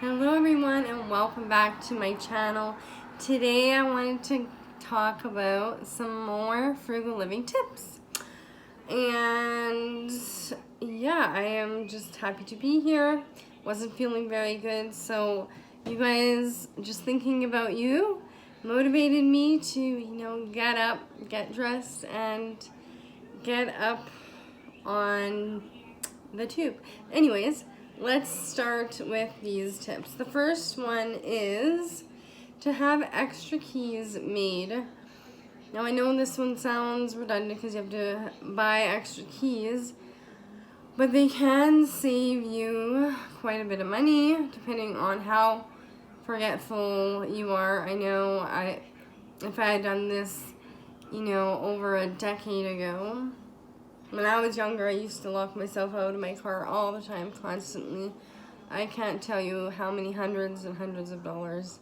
Hello everyone and welcome back to my channel. Today I wanted to talk about some more frugal living tips. And yeah, I am just happy to be here. Wasn't feeling very good, so you guys just thinking about you motivated me to, get up, get dressed, and get up on the tube. Anyways, let's start with these tips. The first one is to have extra keys made. Now I know this one sounds redundant because you have to buy extra keys, but they can save you quite a bit of money depending on how forgetful you are. I know if I had done this, over a decade ago, when I was younger, I used to lock myself out of my car all the time, constantly. I can't tell you how many hundreds and hundreds of dollars,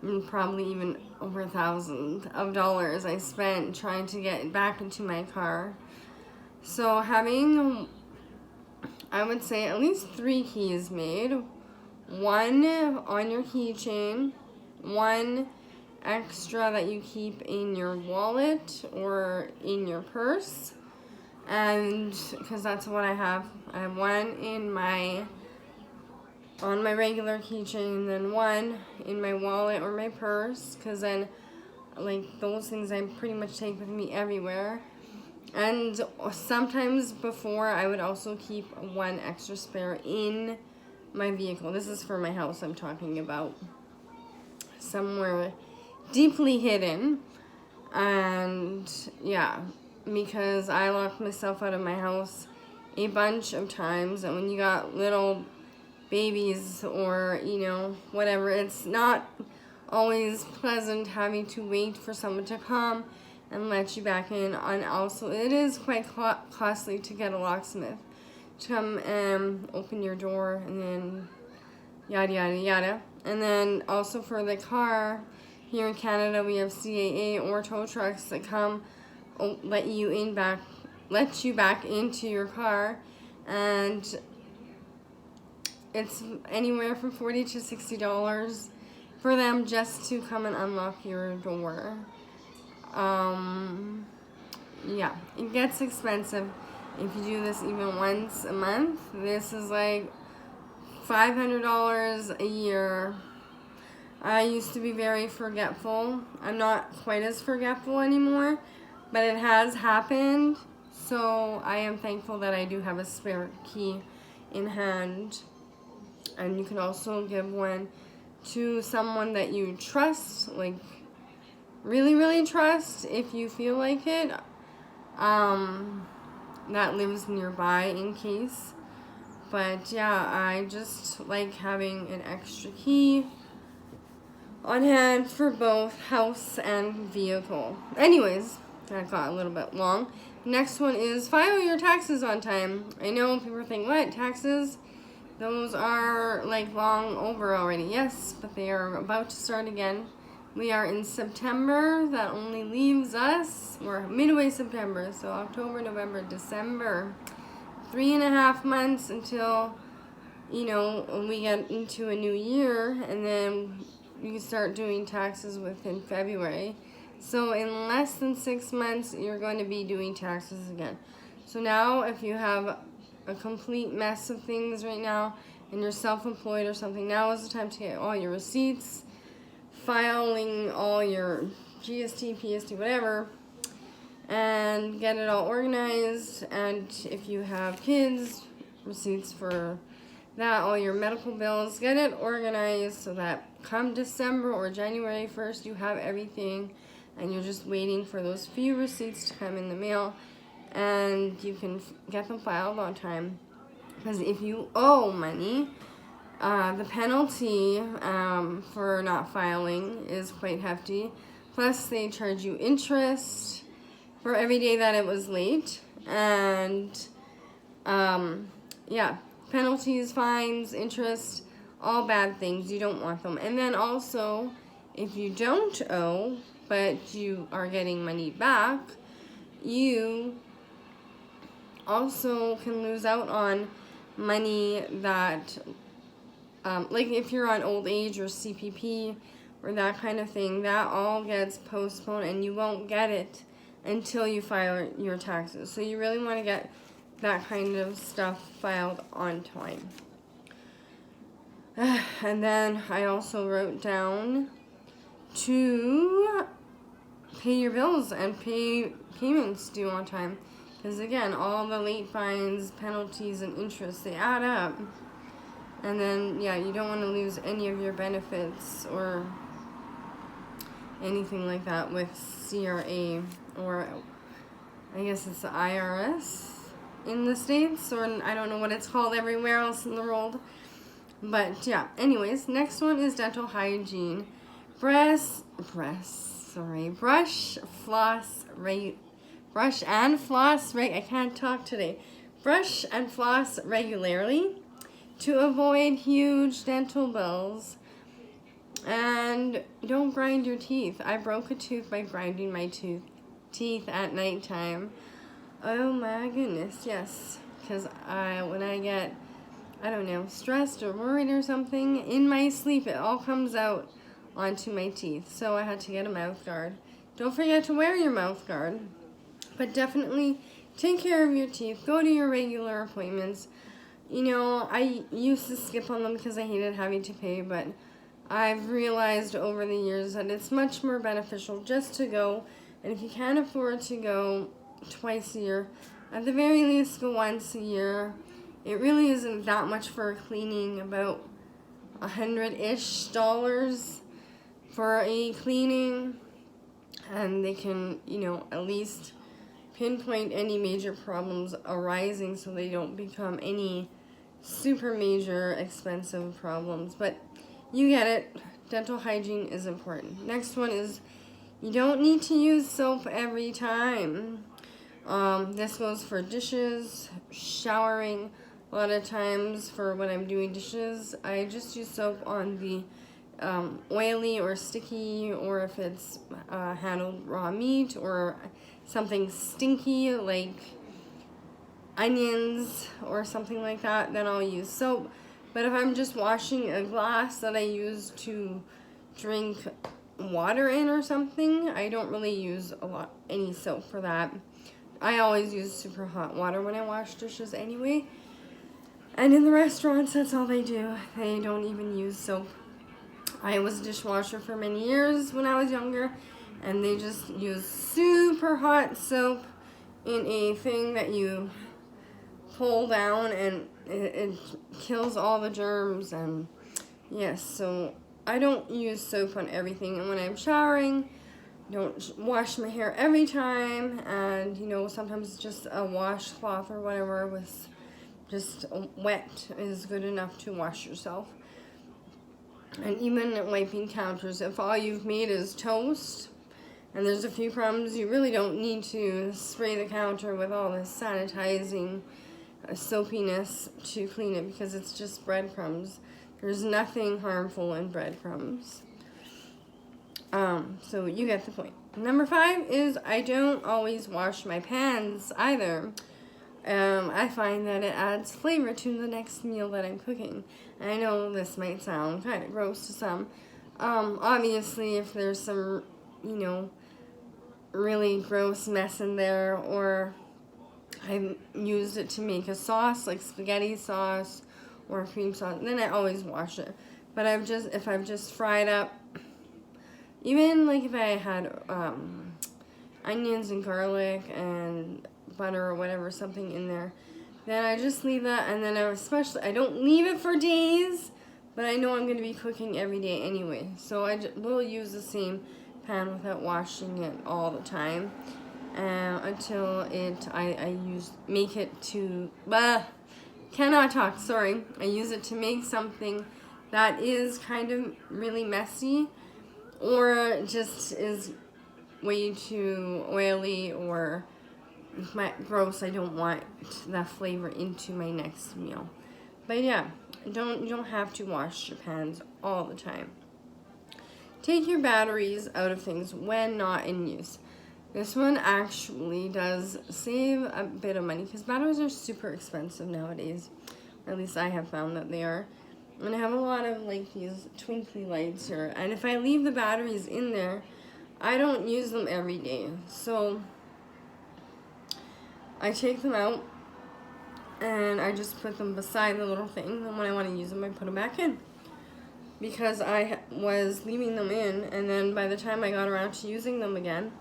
and probably even over $1,000 I spent trying to get back into my car. So having, I would say, at least 3 keys made. One on your keychain, one extra that you keep in your wallet or in your purse. And because that's what I have one on my regular keychain, then one in my wallet or my purse, because then those things I pretty much take with me everywhere. And sometimes before I would also keep one extra spare in my vehicle. This is for my house I'm talking about, somewhere deeply hidden. And yeah, because I locked myself out of my house a bunch of times, and when you got little babies or whatever, it's not always pleasant having to wait for someone to come and let you back in. And also it is quite costly to get a locksmith to come and open your door, and then yada yada yada. And then also for the car, here in Canada we have CAA or tow trucks that come let you back into your car, and it's anywhere from $40 to $60 for them just to come and unlock your door. Yeah, it gets expensive if you do this even once a month. This is like $500 a year. I used to be very forgetful. I'm not quite as forgetful anymore, but it has happened, so I am thankful that I do have a spare key in hand. And you can also give one to someone that you trust, like really, really trust, if you feel like it, that lives nearby in case. But yeah, I just like having an extra key on hand for both house and vehicle. Anyways, that got a little bit long. Next one is file your taxes on time. I know people think, what, taxes? Those are long over already. Yes, but they are about to start again. We are in September. That only leaves us, we're midway September, so October, November, December. 3.5 months until, we get into a new year, and then you can start doing taxes within February. So in less than 6 months, you're going to be doing taxes again. So now if you have a complete mess of things right now and you're self-employed or something, now is the time to get all your receipts, filing all your GST, PST, whatever, and get it all organized. And if you have kids, receipts for that, all your medical bills, get it organized so that come December or January 1st, you have everything and you're just waiting for those few receipts to come in the mail, and you can get them filed on time. Because if you owe money, the penalty for not filing is quite hefty. Plus they charge you interest for every day that it was late. And yeah, penalties, fines, interest, all bad things. You don't want them. And then also, if you don't owe but you are getting money back, you also can lose out on money that like if you're on old age or CPP or that kind of thing, that all gets postponed and you won't get it until you file your taxes. So you really want to get that kind of stuff filed on time. And then I also wrote down to pay your bills and pay payments due on time. Because again, all the late fines, penalties, and interest, they add up. And then, yeah, you don't want to lose any of your benefits or anything like that with CRA, or I guess it's the IRS in the States, or I don't know what it's called everywhere else in the world. But yeah, anyways, next one is dental hygiene. Brush, and floss, I can't talk today. Brush and floss regularly to avoid huge dental bills. And don't grind your teeth. I broke a tooth by grinding my teeth at nighttime. Oh my goodness, yes. Because when I get, I don't know, stressed or worried or something, in my sleep it all comes out onto my teeth. So I had to get a mouth guard. Don't forget to wear your mouth guard. But definitely take care of your teeth. Go to your regular appointments. You know, I used to skip on them because I hated having to pay, but I've realized over the years that it's much more beneficial just to go. And if you can't afford to go twice a year, at the very least go once a year. It really isn't that much for a cleaning, about $100-ish for a cleaning. And they can, you know, at least pinpoint any major problems arising so they don't become any super major expensive problems. But you get it. Dental hygiene is important. Next one is you don't need to use soap every time. This goes for dishes, showering. A lot of times for when I'm doing dishes, I just use soap on the oily or sticky, or if it's handled raw meat or something stinky like onions or something like that, then I'll use soap. But if I'm just washing a glass that I use to drink water in or something, I don't really use any soap for that. I always use super hot water when I wash dishes anyway. And in the restaurants, that's all they do. They don't even use soap. I was a dishwasher for many years when I was younger, and they just use super hot soap in a thing that you pull down, and it kills all the germs. And yes, so I don't use soap on everything. And when I'm showering, don't wash my hair every time. And, you know, sometimes just a washcloth or whatever with just wet is good enough to wash yourself. And even wiping counters, if all you've made is toast and there's a few crumbs, you really don't need to spray the counter with all this sanitizing soapiness to clean it, because it's just breadcrumbs. There's nothing harmful in breadcrumbs. So you get the point. Number 5 is I don't always wash my pans either. I find that it adds flavor to the next meal that I'm cooking. And I know this might sound kind of gross to some. Obviously, if there's some, you know, really gross mess in there, or I've used it to make a sauce, like spaghetti sauce or cream sauce, then I always wash it. But if I've just fried up, even like if I had onions and garlic and butter or whatever, something in there, then I just leave that. And then I don't leave it for days, but I know I'm going to be cooking every day anyway, so I will use the same pan without washing it all the time until I use it to make something that is kind of really messy, or just is way too oily or gross. I don't want that flavor into my next meal. But yeah, you don't have to wash your pans all the time. Take your batteries out of things when not in use. This one actually does save a bit of money, because batteries are super expensive nowadays. Or at least I have found that they are. And I have a lot of like these twinkly lights here. And if I leave the batteries in there, I don't use them every day. So I take them out and I just put them beside the little thing. And when I want to use them, I put them back in. Because I was leaving them in, and then by the time I got around to using them again,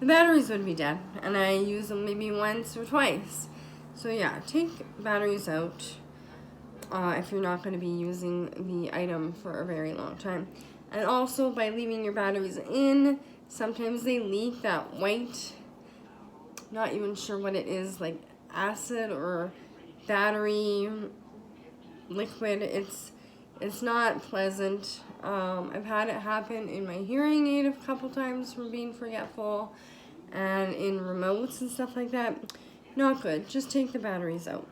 the batteries would be dead. And I use them maybe once or twice. So yeah, take batteries out if you're not going to be using the item for a very long time. And also, by leaving your batteries in, sometimes they leak that white, not even sure what it is, like acid or battery liquid. It's not pleasant. I've had it happen in my hearing aid a couple times from being forgetful, and in remotes and stuff like that. Not good. Just take the batteries out.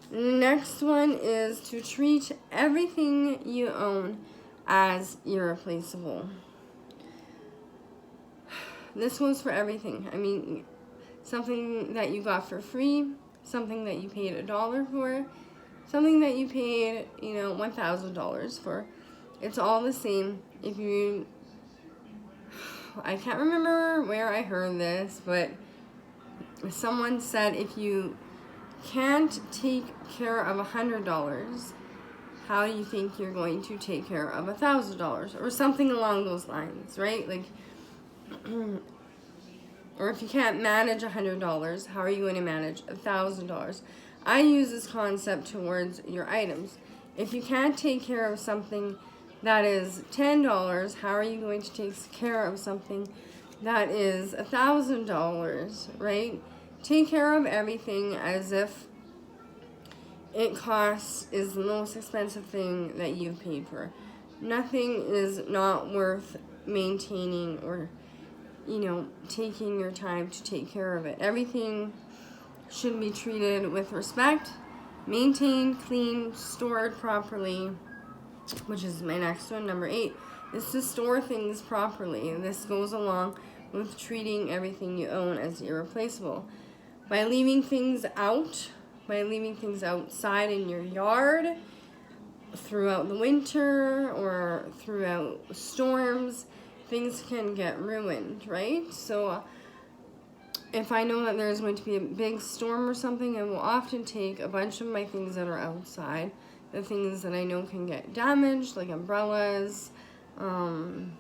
Next one is to treat everything you own as irreplaceable. This goes for everything. I mean, something that you got for free, something that you paid $1 for, something that you paid, $1,000 for. It's all the same. I can't remember where I heard this, but someone said if you can't take care of $100, how do you think you're going to take care of $1,000? Or something along those lines, right? Like, or if you can't manage $100, how are you going to manage $1,000? I use this concept towards your items. If you can't take care of something that is $10, how are you going to take care of something that is $1,000, right? Take care of everything as if it is the most expensive thing that you've paid for. Nothing is not worth maintaining or, taking your time to take care of it. Everything should be treated with respect, maintained, clean, stored properly, which is my next one, number 8, is to store things properly. This goes along with treating everything you own as irreplaceable. By leaving things outside in your yard throughout the winter or throughout storms, things can get ruined, right? So if I know that there's going to be a big storm or something, I will often take a bunch of my things that are outside, the things that I know can get damaged, like umbrellas, in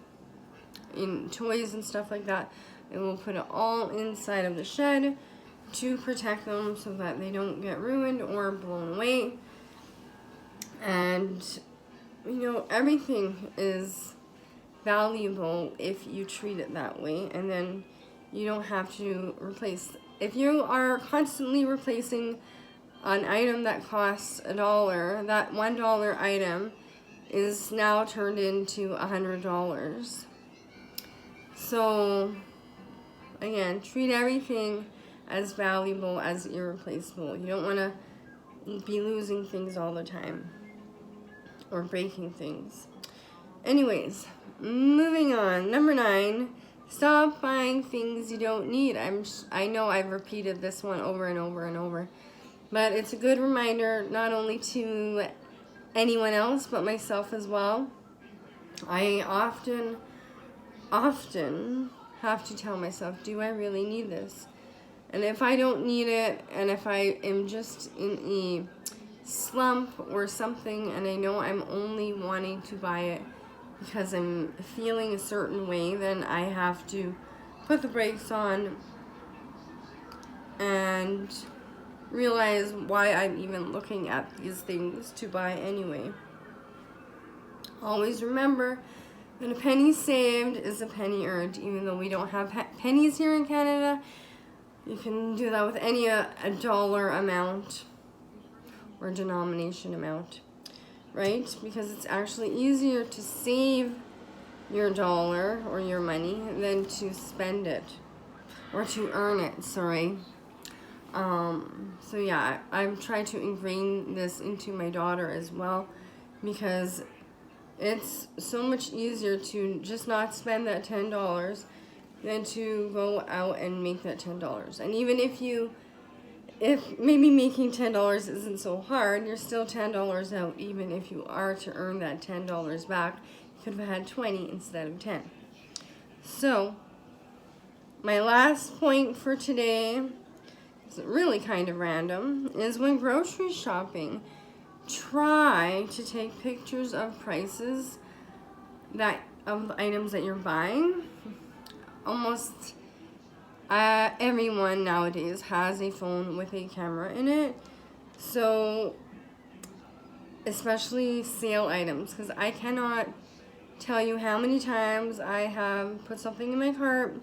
toys and stuff like that. I will put it all inside of the shed to protect them so that they don't get ruined or blown away. And, everything is valuable if you treat it that way, and then you don't have to replace. If you are constantly replacing an item that costs $1, that $1 item is now turned into $100. So, again, treat everything as valuable as irreplaceable. You don't want to be losing things all the time or breaking things. Anyways, moving on. Number 9, stop buying things you don't need. I know I've repeated this one over and over and over, but it's a good reminder not only to anyone else but myself as well. I often have to tell myself, do I really need this? And if I don't need it, and if I am just in a slump or something, and I know I'm only wanting to buy it because I'm feeling a certain way, then I have to put the brakes on and realize why I'm even looking at these things to buy anyway. Always remember that a penny saved is a penny earned. Even though we don't have pennies here in Canada, you can do that with any a dollar amount or denomination amount, right? Because it's actually easier to save your dollar or your money than to spend it or to earn it, sorry. So yeah, I've tried to ingrain this into my daughter as well, because it's so much easier to just not spend that $10 than to go out and make that $10. And even if you if maybe making $10 isn't so hard, you're still $10 out, even if you are to earn that $10 back. You could have had 20 instead of 10. So, my last point for today, it's really kind of random, is when grocery shopping, try to take pictures of prices of items that you're buying. Almost everyone nowadays has a phone with a camera in it, so especially sale items, because I cannot tell you how many times I have put something in my cart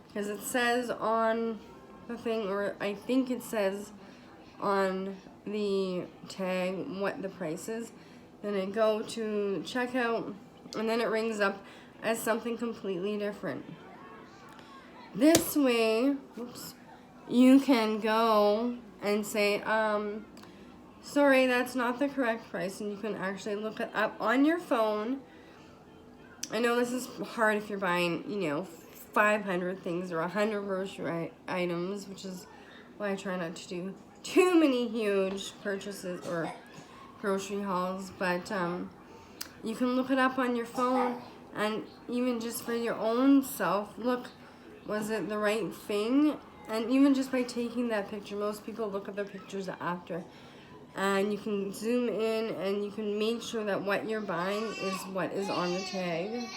because it says on the thing, or I think it says on the tag what the price is. Then I go to checkout, and then it rings up as something completely different. This way, you can go and say, sorry, that's not the correct price, and you can actually look it up on your phone. I know this is hard if you're buying, 500 things or 100 grocery items, which is why I try not to do too many huge purchases or grocery hauls, but you can look it up on your phone, and even just for your own self, look, was it the right thing? And even just by taking that picture, most people look at their pictures after, and you can zoom in and you can make sure that what you're buying is what is on the tag.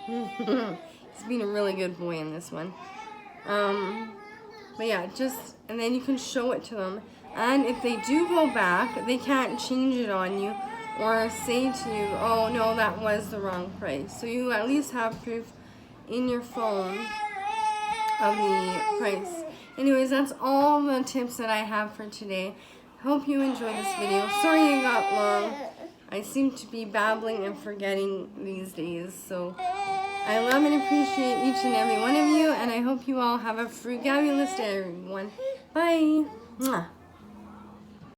He's being a really good boy in this one. But yeah, and then you can show it to them. And if they do go back, they can't change it on you or say to you, oh no, that was the wrong price. So you at least have proof in your phone of the price. Anyways, that's all the tips that I have for today. Hope you enjoyed this video. Sorry it got long. I seem to be babbling and forgetting these days. So I love and appreciate each and every one of you, and I hope you all have a frugabulous day, everyone. Bye. Mwah.